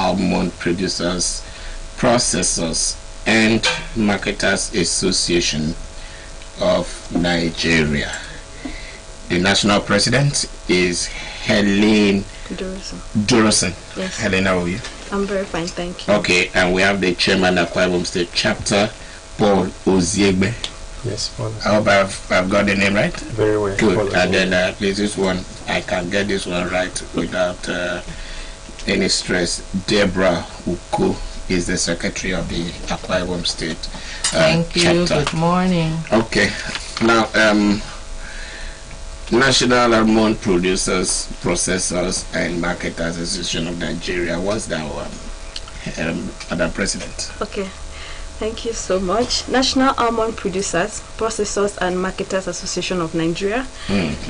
Almond Producers, Processors and Marketers Association of Nigeria. The national president is Helen Durosin. Yes. Helen, how are you? I'm very fine, thank you. Okay, and we have the chairman of Akwa Ibom State Chapter, Paul Oziegbe. Yes, Paul. I hope I've got the name right. Very well. Good. Paul And then please, this one, I can get this one right without any stress. Deborah Uko is the secretary of the Akwa Ibom State Thank you. Chapter. Good morning. Okay. Now, National Almond Producers, Processors and Marketers Association of Nigeria. What's that one, Madam President? Okay, thank you so much. National Almond Producers, Processors and Marketers Association of Nigeria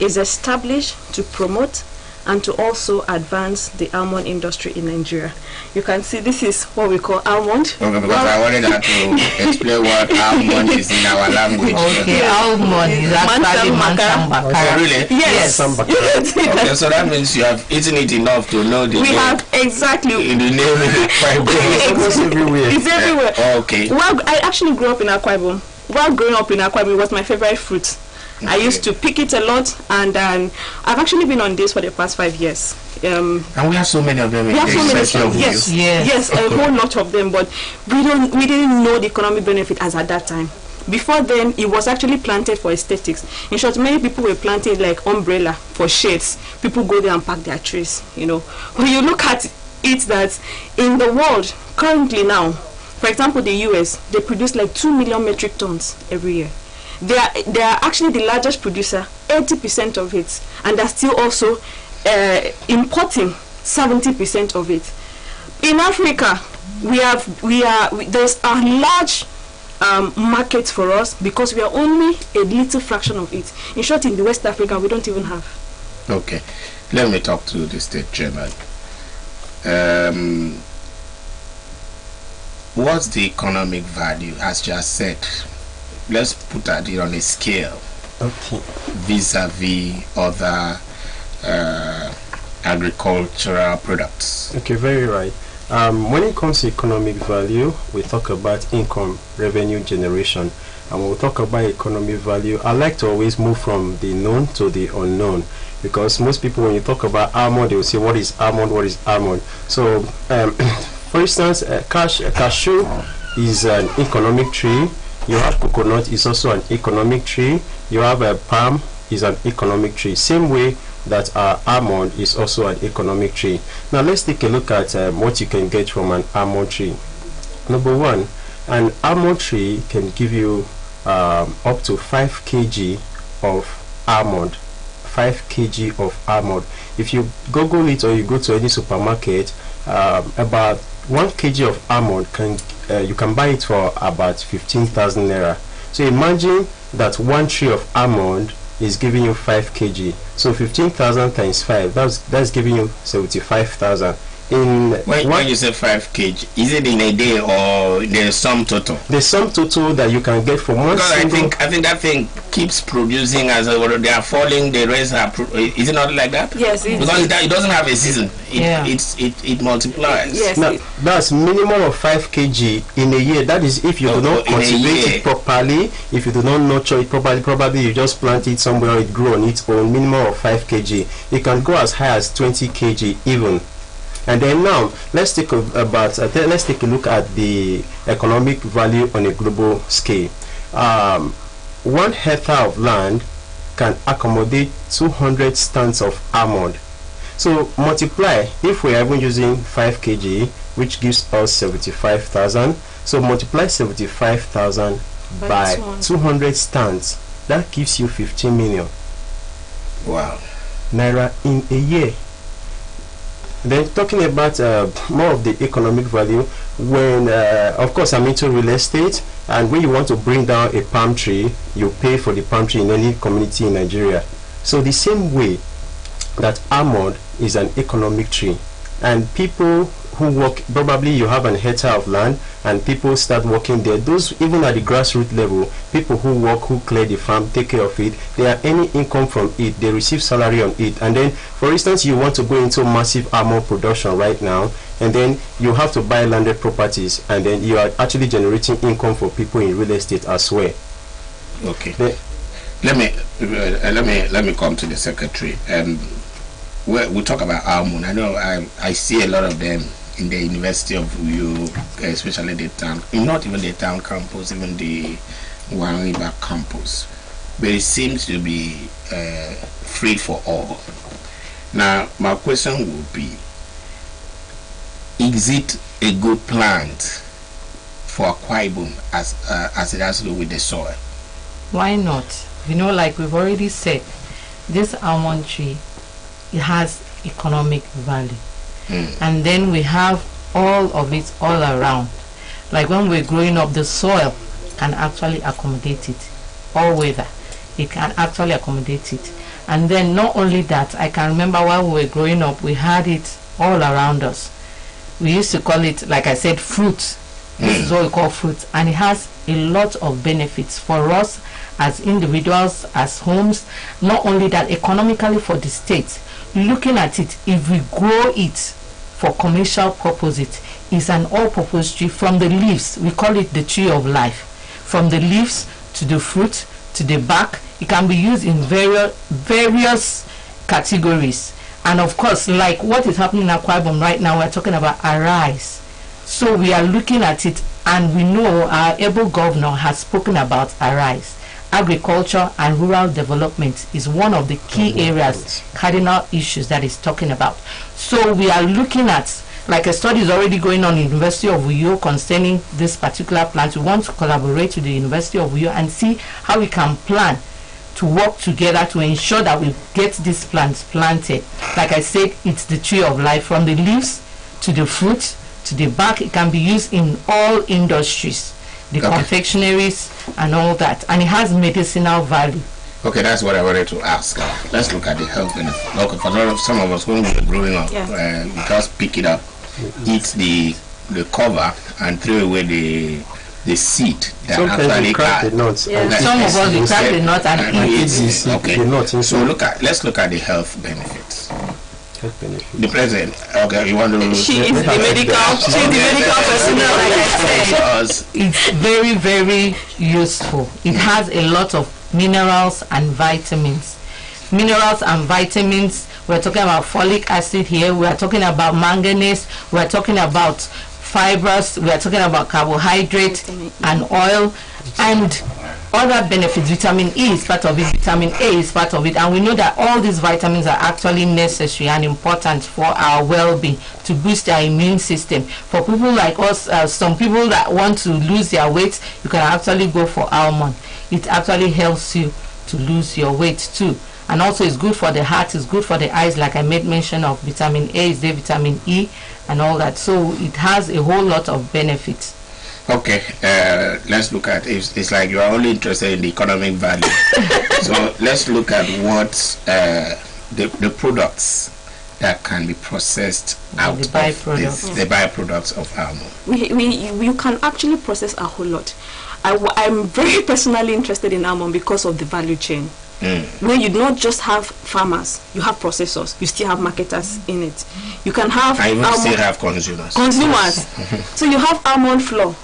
is established to promote and to also advance the almond industry in Nigeria. You can see this is what we call almond. Okay, because I wanted her to explain what almond is in our language. Okay, almond is actually Mansam Bakara. Oh, really? Yes. Okay, so that means you have eaten it enough to know the We name. have exactly. In the name It's everywhere. It's everywhere. Okay. Well, I actually grew up in Akwa Ibom. While growing up in Akwa Ibom, it was my favorite fruit. I used to pick it a lot, and I've actually been on this for the past 5 years. And we have so many of them. We have so many. Yes. Yes, a whole lot of them, but we didn't know the economic benefit as at that time. Before then, it was actually planted for aesthetics. In short, many people were planting like umbrella for shades. People go there and pack their trees, you know. When you look at it, that in the world currently now, for example, the US, they produce like 2 million metric tons every year. They are actually the largest producer, 80% of it, and they're still also importing 70% of it. In Africa, there's a large market for us because we are only a little fraction of it. In short, in the West Africa, we don't even have. Okay, let me talk to the state chairman. What's the economic value, as just said? Let's put it on a scale. Okay. Vis-a-vis other agricultural products. Okay, very right. When it comes to economic value, we talk about income, revenue generation. And when we talk about economic value, I like to always move from the known to the unknown, because most people, when you talk about almond, they will say, what is almond, what is almond? So, for instance, cashew is an economic tree. You have coconut, is also an economic tree. You have a palm, is an economic tree. Same way that our almond is also an economic tree. Now let's take a look at what you can get from an almond tree. Number one, an almond tree can give you up to 5 kg of almond. 5 kg of almond. If you Google it or you go to any supermarket, about 1 kg of almond you can buy it for about 15,000 naira. So imagine that one tree of almond is giving you 5 kg. So 15,000 times 5, that's giving you 75,000. When you say 5 kg, is it in a day or the sum total? The sum total that you can get from one single. I think that thing keeps producing as they are falling. The rest are. Is it not like that? Yes. Because it doesn't have a season. It multiplies. Yes. Now, that's minimum of 5 kg in a year. That is if you do not cultivate it properly. If you do not nurture it properly, probably you just plant it somewhere, it grow on its own. Minimum of 5 kg. It can go as high as 20 kg even. And then now let's take a look at the economic value on a global scale. 1 hectare of land can accommodate 200 stands of almond. So multiply, if we are even using 5 kg, which gives us 75,000. So multiply 75,000 by 200 stands. That gives you 15 million. Wow. Naira in a year. Then talking about more of the economic value, when of course I'm into real estate, and when you want to bring down a palm tree, you pay for the palm tree in any community in Nigeria. So the same way that almond is an economic tree, and people who work, probably you have an hectare of land and people start working there, those even at the grassroots level, people who work, who clear the farm, take care of it, they are any income from it, they receive salary on it. And then for instance, you want to go into massive almond production right now, and then you have to buy landed properties, and then you are actually generating income for people in real estate as well. Okay. Let me come to the secretary. We talk about almond. I know I see a lot of them in the University of Uyo, especially the town, not even the town campus, even the One River campus, but it seems to be free for all. Now, my question would be, is it a good plant for Akwa Ibom as it has to do with the soil? Why not? You know, like we've already said, this almond tree, it has economic value. And then we have all of it all around. Like when we're growing up, the soil can actually accommodate it. All weather, it can actually accommodate it. And then not only that, I can remember while we were growing up, we had it all around us. We used to call it, like I said, fruit. This is what we call fruit, and it has a lot of benefits for us as individuals, as homes. Not only that, economically for the state. Looking at it, if we grow it for commercial purposes, it's an all-purpose tree. From the leaves, we call it the tree of life. From the leaves to the fruit to the bark, it can be used in various categories. And of course, like what is happening in Akwa Ibom right now, we're talking about Arise. So we are looking at it, and we know our able governor has spoken about Arise. Agriculture and rural development is one of the key areas, cardinal issues that he's talking about. So we are looking at, like a study is already going on in the University of Uyo concerning this particular plant. We want to collaborate with the University of Uyo and see how we can plan to work together to ensure that we get these plants planted. Like I said, it's the tree of life. From the leaves to the fruit to the bark, it can be used in all industries, the confectionaries and all that, and it has medicinal value. Okay, that's what I wanted to ask. Let's look at the health benefit. Okay, for some of us, when we were growing up, we just pick it up, eat the cover, and throw away the seed. Sometimes we crack the nuts. Some of us, we crack the nuts and eat it. Okay, so let's look at the health benefits. The president, okay, you want to... She is the medical personnel, like I said. It's very, very useful. It has a lot of minerals and vitamins. Minerals and vitamins, we're talking about folic acid here, we're talking about manganese, we're talking about fibers, we're talking about carbohydrate and oil, and other benefits. Vitamin E is part of it, vitamin A is part of it, and we know that all these vitamins are actually necessary and important for our well-being, to boost our immune system. For people like us, some people that want to lose their weight, you can actually go for almond. It actually helps you to lose your weight too. And also it's good for the heart, it's good for the eyes, like I made mention of vitamin A, is there vitamin E and all that. So it has a whole lot of benefits. Okay, let's look at it. It's like you are only interested in the economic value. So let's look at what the products that can be processed out of the byproducts of almond. You can actually process a whole lot. I'm very personally interested in almond because of the value chain. Where you not just have farmers, you have processors, you still have marketers in it. You can have still have consumers. So you have almond flour.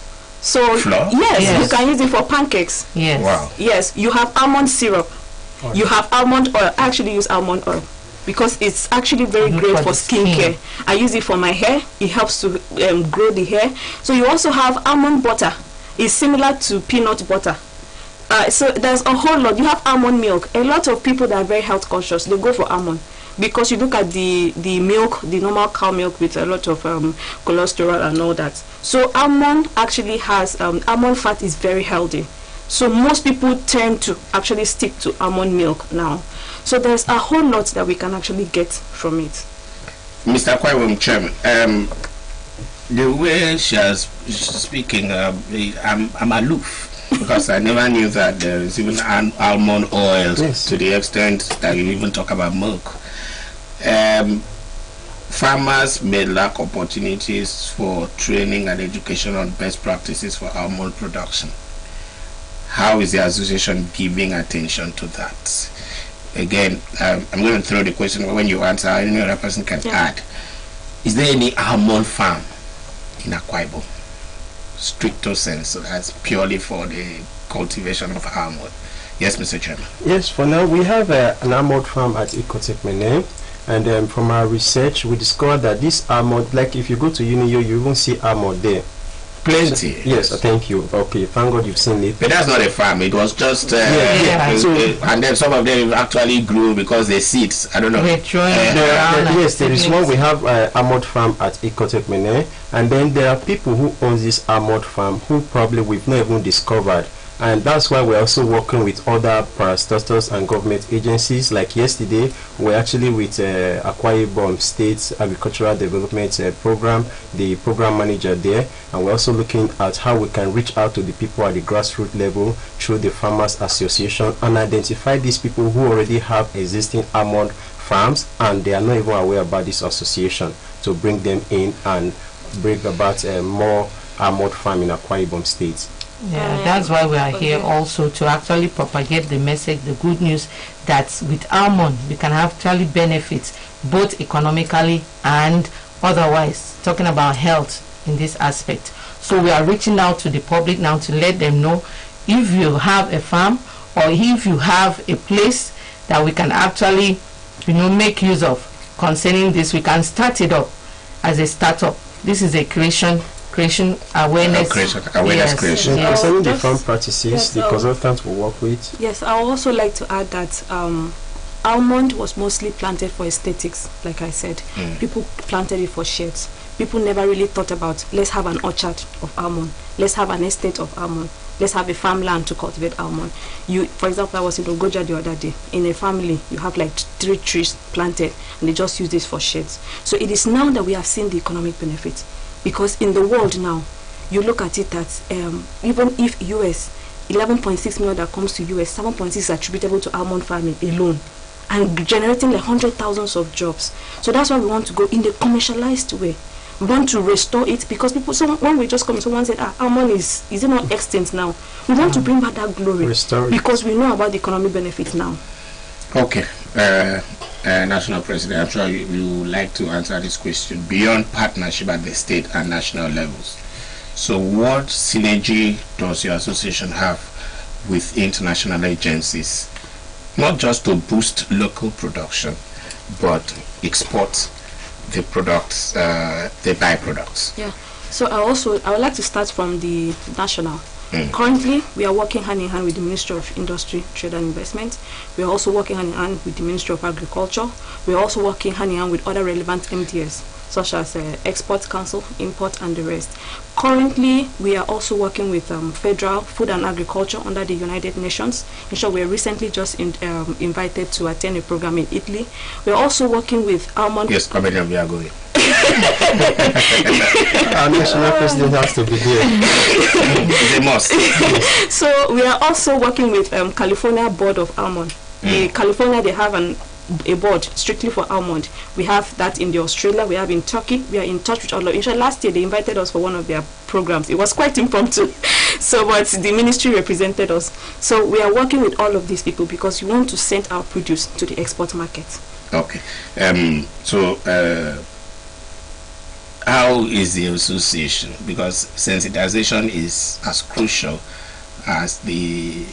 So flour? Yes, you can use it for pancakes. Yes. Wow. Yes, you have almond syrup. You have almond oil. I actually use almond oil because it's actually very great for skincare. I use it for my hair. It helps to grow the hair. So you also have almond butter. It's similar to peanut butter. So there's a whole lot. You have almond milk. A lot of people that are very health conscious, they go for almond because you look at the milk, the normal cow milk with a lot of cholesterol and all that. So almond actually has almond fat is very healthy. So most people tend to actually stick to almond milk now. So there's a whole lot that we can actually get from it. Mr. Akwa Ibom Chairman, the way she's speaking, I'm aloof. Because I never knew that there is even almond oil to the extent that you even talk about milk. Farmers may lack opportunities for training and education on best practices for almond production. How is the association giving attention to that? Again, I'm going to throw the question, when you answer, any other person can add. is there any almond farm in Akwa Ibom, stricto sensu, as purely for the cultivation of almond? Yes, Mr. Chairman. Yes, for now we have an almond farm at Ecotech Mene, and from our research we discovered that this almond, like if you go to Unio, you won't see almond there. Plenty. Yes, thank you. Okay, thank God you've seen it. But that's not a farm. It was just So, and then some of them actually grew because they seeds. I don't know. Yes, there is one. We have almond farm at Ecotech Mene, and then there are people who own this almond farm who probably we've not even discovered. And that's why we're also working with other parastatals and government agencies. Like yesterday, we're actually with Akwa Ibom State Agricultural Development Program, the program manager there, and we're also looking at how we can reach out to the people at the grassroots level through the Farmers Association and identify these people who already have existing almond farms and they are not even aware about this association, to bring them in and bring about more almond farm in Akwa Ibom State. Yeah, that's why we are here also, to actually propagate the message, the good news that with almond we can actually benefit both economically and otherwise, talking about health in this aspect. So we are reaching out to the public now to let them know, if you have a farm or if you have a place that we can actually, make use of concerning this, we can start it up as a startup. This is a creation awareness. Creation. Yes. Concerning the farm practices, the consultants will work with. Yes, I would also like to add that almond was mostly planted for aesthetics, like I said. People planted it for shades. People never really thought about, let's have an orchard of almond, let's have an estate of almond, let's have a farmland to cultivate almond. For example, I was in Ogoja the other day. In a family, you have like 3 trees planted, and they just use this for shades. So it is now that we have seen the economic benefits. Because in the world now, you look at it that even if US, 11.6 million that comes to US, 7.6 is attributable to almond farming alone, and generating like 100,000 of jobs. So that's why we want to go in the commercialized way. We want to restore it, because people, so when we just come, someone said, almond is it not extinct now? We want to bring back that glory, because we know about the economic benefits now. Okay. National President, I'm sure you would like to answer this question. Beyond partnership at the state and national levels, so what synergy does your association have with international agencies, not just to boost local production, but export the products, the byproducts? Yeah. So I would like to start from the national. Currently, we are working hand in hand with the Ministry of Industry, Trade and Investment. We are also working hand in hand with the Ministry of Agriculture. We are also working hand in hand with other relevant MDS, such as Export Council, Import, and the rest. Currently, we are also working with Federal Food and Agriculture under the United Nations. In short, we are recently just invited to attend a program in Italy. We are also working with almond. Yes, Comedian, we are going. Our national president has to be there. They must. So we are also working with California Board of Almond. In California, they have a board strictly for almond. We have that in Australia, we have in Turkey. We are in touch with all of them. Last year they invited us for one of their programs. It was quite impromptu. So but the ministry represented us. So we are working with all of these people because we want to send our produce to the export market. Okay. How is the association? Because sensitization is as crucial as you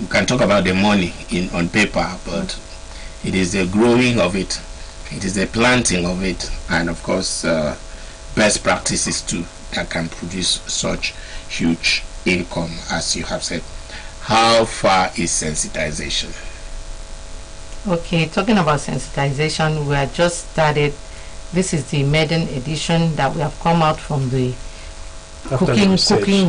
can talk about the money on paper, but it is the growing of it, it is the planting of it, and of course best practices too that can produce such huge income, as you have said. How far is sensitization? Okay, talking about sensitization, we have just started. This is the maiden edition that we have come out from the cooking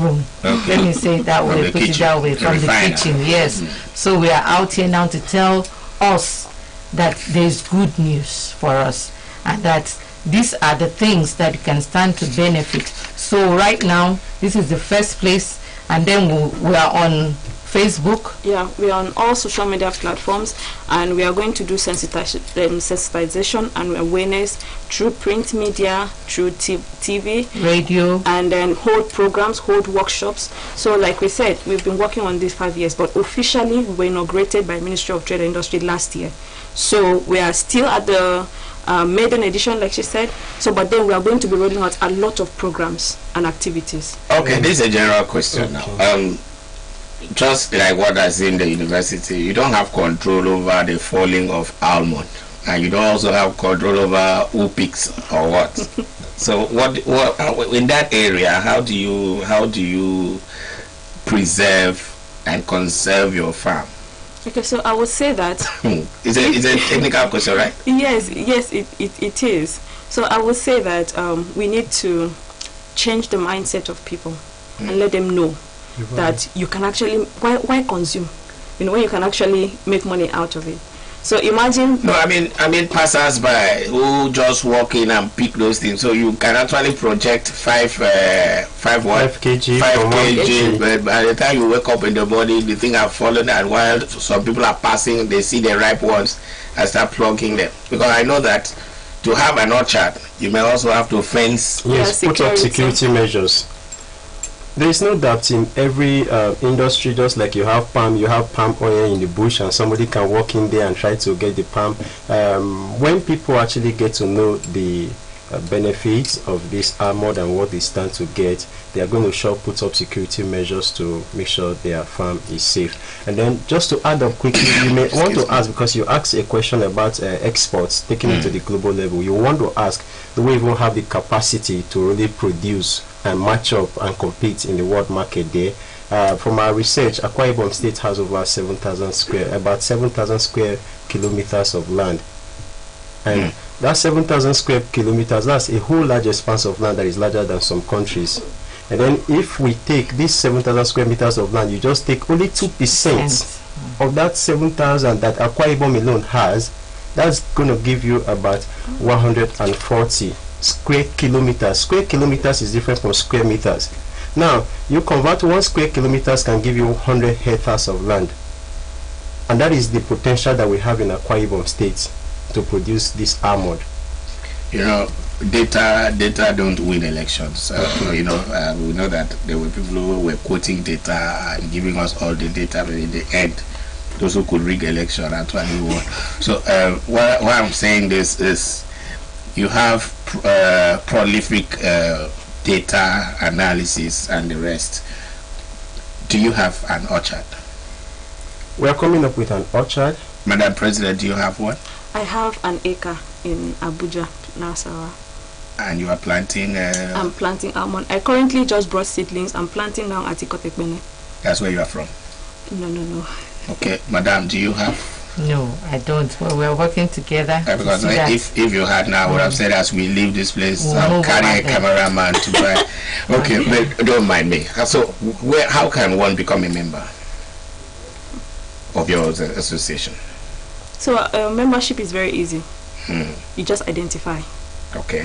room. Okay. Let me say it that way, put it that way, from the kitchen. Yes. So we are out here now to tell us that there is good news for us, and that these are the things that you can stand to benefit. So right now, this is the first place, and then we are on Facebook. Yeah, we are on all social media platforms, and we are going to do sensitization and awareness through print media, through TV, radio, and then hold programs, hold workshops. So like we said, we've been working on this 5 years, but officially we were inaugurated by Ministry of Trade and Industry last year. So we are still at the maiden edition, like she said. So, but then we are going to be rolling out a lot of programs and activities. Okay, this is a general question now. Just like what I see in the university, you don't have control over the falling of almond, and you don't also have control over who picks or what. So, what in that area? How do you preserve and conserve your farm? Okay, so I would say that It's a technical question, right? yes, it is. So I would say that we need to change the mindset of people and let them know that you can actually why consume, when you can actually make money out of it. So imagine. No, I mean passers-by who just walk in and pick those things. So you can actually project 5 kg. But by the time you wake up in the morning, the thing have fallen, and while some people are passing, they see the ripe ones and start plucking them. Because I know that to have an orchard, you may also have to fence. Yes, put up security measures. There is no doubt in every industry, just like you have palm oil in the bush, and somebody can walk in there and try to get the palm. When people actually get to know the benefits of this almond and what they stand to get, they are going to sure put up security measures to make sure their farm is safe. And then just to add up quickly, you may want to ask, because you asked a question about exports taking it to the global level, you want to ask, do we even have the capacity to really produce and match up and compete in the world market there? From our research, Akwa Ibom State has over 7,000 square kilometers of land, and that 7,000 square kilometers, that's a whole large expanse of land that is larger than some countries. And then if we take these 7,000 square meters of land, you just take only 2% of that 7,000 that Akwa Ibom alone has, that's going to give you about 140 square kilometers. Square kilometers is different from square meters. Now, you convert 1 square kilometers can give you 100 hectares of land. And that is the potential that we have in Akwa Ibom State to produce this almond. Data don't win elections. We know that there were people who were quoting data and giving us all the data, but in the end, those who could rig election actually won. So why I'm saying this is, you have prolific data analysis and the rest. Do you have an orchard? We are coming up with an orchard. Madam President, do you have one? I have an acre in Abuja, Nassau. And you are planting? I'm planting almond. I currently just brought seedlings. I'm planting now at Ikotekpene. That's where you are from? No. Okay, Madam, do you have? No, I don't. Well, we're working together. Because if you had now, I would have said, as we leave this place, I'll carry a cameraman to buy. Okay, but don't mind me. So, how can one become a member of your association? So, membership is very easy. You just identify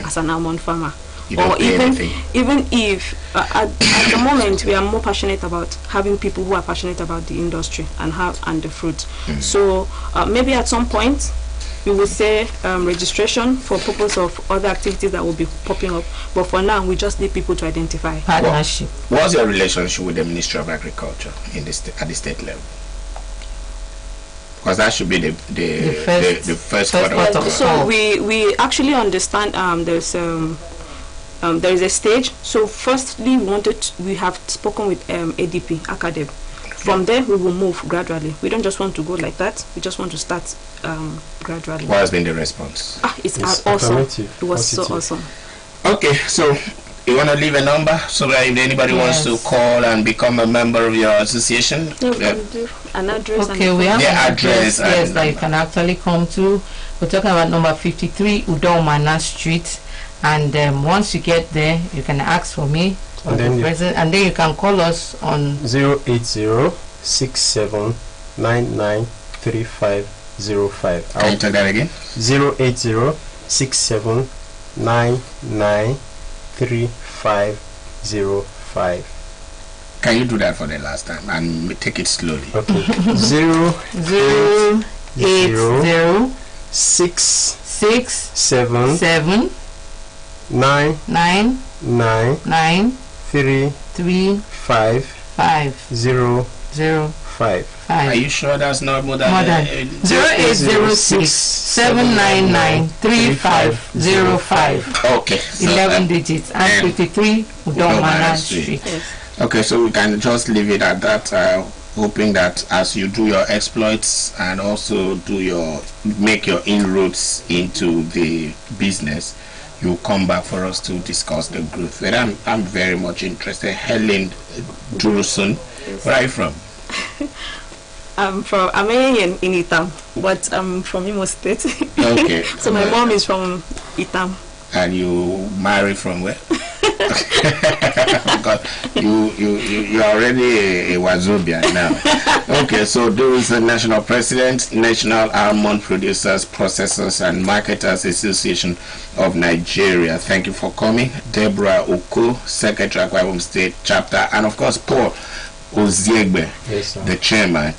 as an almond farmer. You don't pay anything. Even if at the moment we are more passionate about having people who are passionate about the industry and the fruit. So maybe at some point we will say registration for purpose of other activities that will be popping up. But for now, we just need people to identify. Partnership. What's your relationship with the Ministry of Agriculture at the state level? Because that should be the first part of So we actually understand there is a stage. So firstly, we have spoken with ADP Academ. From there, we will move gradually. We don't just want to go like that. We just want to start gradually. What has been the response? It's awesome. It was so awesome. Okay, so you want to leave a number so that if anybody wants to call and become a member of your association? An address. Okay, we have an address that you can actually come to. We're talking about number 53 Udomana Street. And once you get there, you can ask for me, and then you can call us on 080-6799-3505. Can you tell that again? 080-6799-3505. Can you do that for the last time and take it slowly? Okay. 080-67 9 3 5 0 0 5. Are you sure that's not more than 0806 799 3505. Okay. So, 11 digits and 53 Udomana Street. Yes. Okay, so we can just leave it at that. Hoping that as you do your exploits and also make your inroads into the business, you'll come back for us to discuss the growth. But I'm very much interested. Helen Durusun, where are you from? I'm in Itam, but I'm from Imo State. Okay. So my mom is from Itam. And you marry from where? Because you are already a Wazobia now. Okay, so there is a national president, National Almond Producers, Processors and Marketers Association of Nigeria. Thank you for coming. Deborah Oko, Secretary, Akwa Ibom State Chapter, and of course Paul Oziegbe, Yes, the chairman.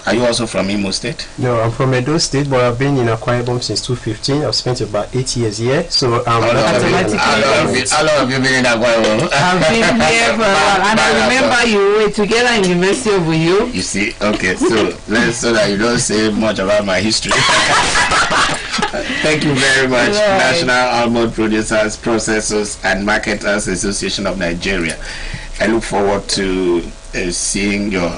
Are you also from Imo State? No, I'm from Edo State, but I've been in Akwa Ibom since 2015. I've spent about 8 years here. So How long have you been in Akwa Ibom? I've been here for a while, and I remember you were together in University of Uyo. You see, okay, so so that you don't say much about my history. Thank you very much, Right. National Almond Producers, Processors and Marketers Association of Nigeria. I look forward to seeing your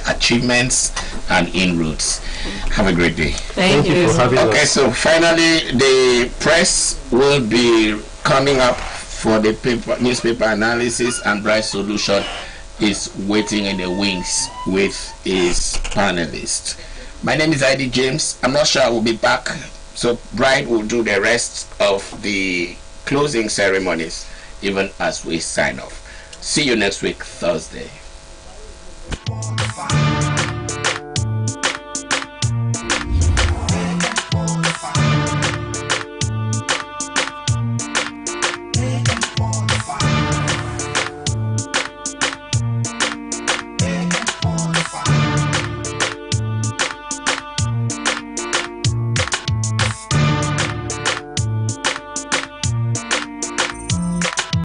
achievements and inroads. Have a great day. Thank you for having Okay, us. so finally, the press will be coming up for the newspaper analysis, and Bright Solution is waiting in the wings with his panelists. My name is ID James. I'm not sure I will be back, so Bright will do the rest of the closing ceremonies even as we sign off. See you next week, Thursday.